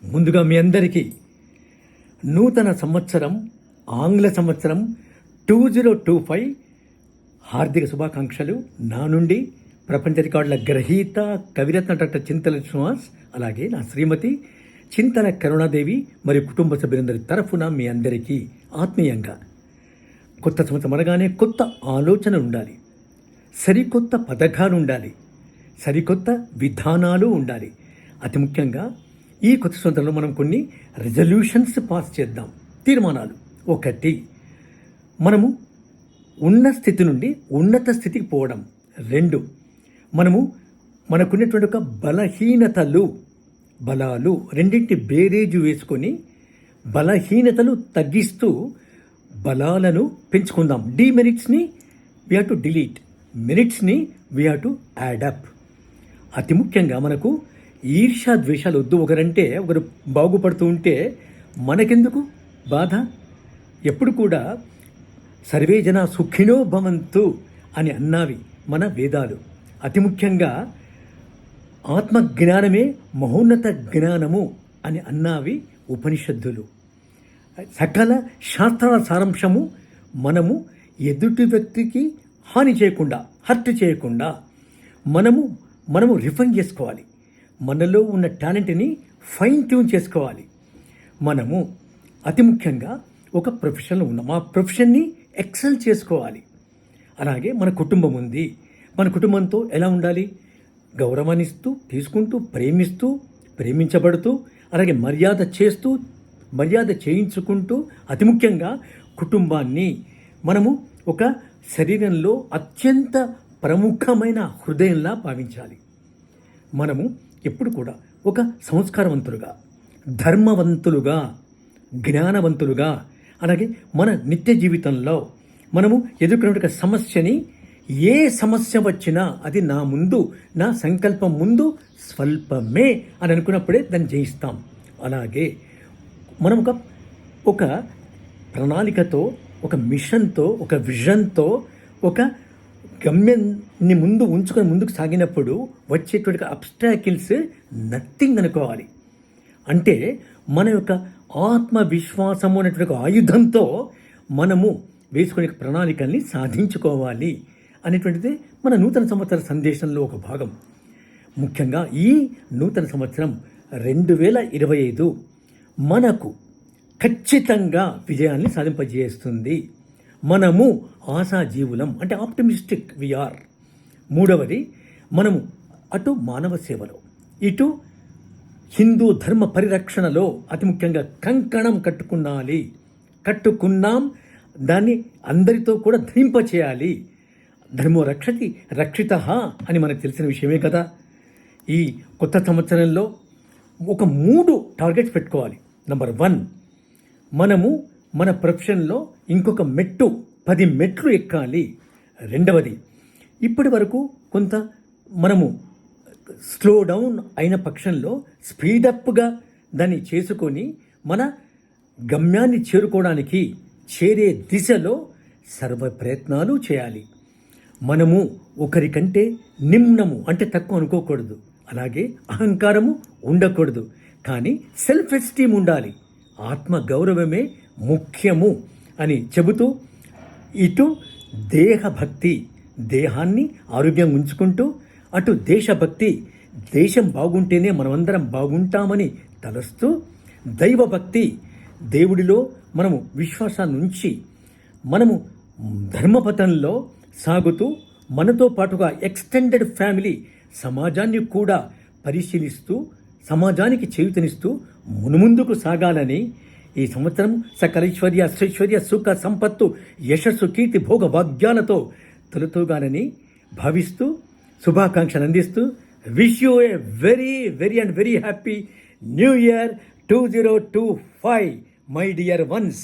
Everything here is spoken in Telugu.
ముందుగా మీ అందరికీ నూతన సంవత్సరం ఆంగ్ల సంవత్సరం 2025 హార్దిక శుభాకాంక్షలు నా నుండి. ప్రపంచ రికార్డుల గ్రహీత కవిరత్న డాక్టర్ చింతల శ్రీనివాస్, అలాగే నా శ్రీమతి చింతల కరుణాదేవి మరియు కుటుంబ సభ్యులందరి తరఫున మీ అందరికీ ఆత్మీయంగా కొత్త సంవత్సరం అనగానే కొత్త ఆలోచన ఉండాలి, సరికొత్త పథకాలు ఉండాలి, సరికొత్త విధానాలు ఉండాలి. అతి ముఖ్యంగా ఈ కొత్త సంవత్సరంలో మనం కొన్ని రెజల్యూషన్స్ పాస్ చేద్దాం, తీర్మానాలు. 1, మనము ఉన్న స్థితి నుండి ఉన్నత స్థితికి పోవడం. 2, మనకున్నటువంటి ఒక బలాలు రెండింటి బేరేజు వేసుకొని బలహీనతలు తగ్గిస్తూ బలాలను పెంచుకుందాం. డిమెరిట్స్ని వీ హ్యావ్ టు డిలీట్, మెరిట్స్ని వీ హ్యావ్ టు యాడప్. అతి ముఖ్యంగా మనకు ఈర్ష్యా ద్వేషాలు వద్దు. ఒకరంటే ఒకరు బాగుపడుతూ ఉంటే మనకెందుకు బాధ? ఎప్పుడు కూడా సర్వే జన సుఖినో భవంతు అని అన్నావి మన వేదాలు. అతి ముఖ్యంగా ఆత్మజ్ఞానమే మహోన్నత జ్ఞానము అని అన్నావి ఉపనిషత్తులు. సకల శాస్త్రాల సారాంశము మనము ఎదుటి వ్యక్తికి హాని చేయకుండా, హర్ట్ చేయకుండా మనము రిఫైన్ చేసుకోవాలి. మనలో ఉన్న టాలెంట్ని ఫైన్ ట్యూన్ చేసుకోవాలి. మనము అతి ముఖ్యంగా ఒక ప్రొఫెషన్లో ఉన్నాం, ఆ ప్రొఫెషన్ని ఎక్సెల్ చేసుకోవాలి. అలాగే మన కుటుంబం ఉంది, మన కుటుంబంతో ఎలా ఉండాలి? గౌరవాన్ని ఇస్తూ, తీసుకుంటూ, ప్రేమిస్తూ, ప్రేమించబడుతూ, అలాగే మర్యాద చేయించుకుంటూ, అతి ముఖ్యంగా కుటుంబాన్ని మనము ఒక శరీరంలో అత్యంత ప్రముఖమైన హృదయంలా భావించాలి. మనము ఎప్పుడు కూడా ఒక సంస్కారవంతులుగా, ధర్మవంతులుగా, జ్ఞానవంతులుగా, అలాగే మన నిత్య జీవితంలో మనము ఎదుర్కొనే సమస్యని, ఏ సమస్య వచ్చినా అది నా సంకల్పం ముందు స్వల్పమే అని అనుకున్నప్పుడే దాన్ని జయిస్తాం. అలాగే మనం ఒక ప్రణాళికతో, ఒక మిషన్తో, ఒక విజన్తో, ఒక గమ్యాన్ని ఉంచుకొని ముందుకు సాగినప్పుడు వచ్చేటువంటి అబ్స్టాకిల్స్ నథింగ్ అనుకోవాలి. అంటే మన యొక్క ఆత్మవిశ్వాసము అనేటువంటి ఆయుధంతో మనము వేసుకునే ప్రణాళికల్ని సాధించుకోవాలి అనేటువంటిది మన నూతన సంవత్సర సందేశంలో ఒక భాగం. ముఖ్యంగా ఈ నూతన సంవత్సరం 2025 మనకు ఖచ్చితంగా విజయాన్ని సాధింపజేస్తుంది. మనము ఆశాజీవులం, అంటే ఆప్టమిస్టిక్ వీఆర్. 3వది, మనము అటు మానవ సేవలో, ఇటు హిందూ ధర్మ పరిరక్షణలో అతి ముఖ్యంగా కంకణం కట్టుకున్నాం. దాన్ని అందరితో కూడా ధరింపచేయాలి. ధర్మో రక్షతి రక్షితః అని మనకు తెలిసిన విషయమే కదా. ఈ కొత్త సంవత్సరంలో ఒక 3 టార్గెట్స్ పెట్టుకోవాలి. నంబర్ 1, మనము మన ప్రొఫెషన్లో ఇంకొక 10 మెట్లు ఎక్కాలి. 2వది, ఇప్పటి వరకు కొంత మనము స్లో డౌన్ అయిన పక్షంలో స్పీడప్గా దాన్ని చేసుకొని మన గమ్యాన్ని చేరే దిశలో సర్వ ప్రయత్నాలు చేయాలి. మనము ఒకరికంటే నిమ్నము అంటే తక్కువ అనుకోకూడదు, అలాగే అహంకారము ఉండకూడదు. కానీ సెల్ఫ్ ఎస్టీమ్ ఉండాలి, ఆత్మగౌరవమే ముఖ్యము అని చెబుతూ, ఇటు దేహభక్తి, దేహాన్ని ఆరోగ్యంగా ఉంచుకుంటూ, అటు దేశభక్తి, దేశం బాగుంటేనే మనమందరం బాగుంటామని తలస్తూ, దైవభక్తి, దేవుడిలో మనము విశ్వాసాన్ని ఉంచి మనము ధర్మపథంలో సాగుతూ, మనతో పాటుగా ఎక్స్టెండెడ్ ఫ్యామిలీ సమాజాన్ని కూడా పరిశీలిస్తూ, సమాజానికి చేయూతనిస్తూ మునుముందుకు సాగాలని ఈ సంవత్సరం సకలైశ్వర్య అష్టైశ్వర్య సుఖ సంపత్తు యశస్సు కీర్తి భోగ భాగ్యాలతో తొలతూగాలని భావిస్తూ శుభాకాంక్షలు అందిస్తూ, wish you a very very and very happy new year 2025 my dear ones.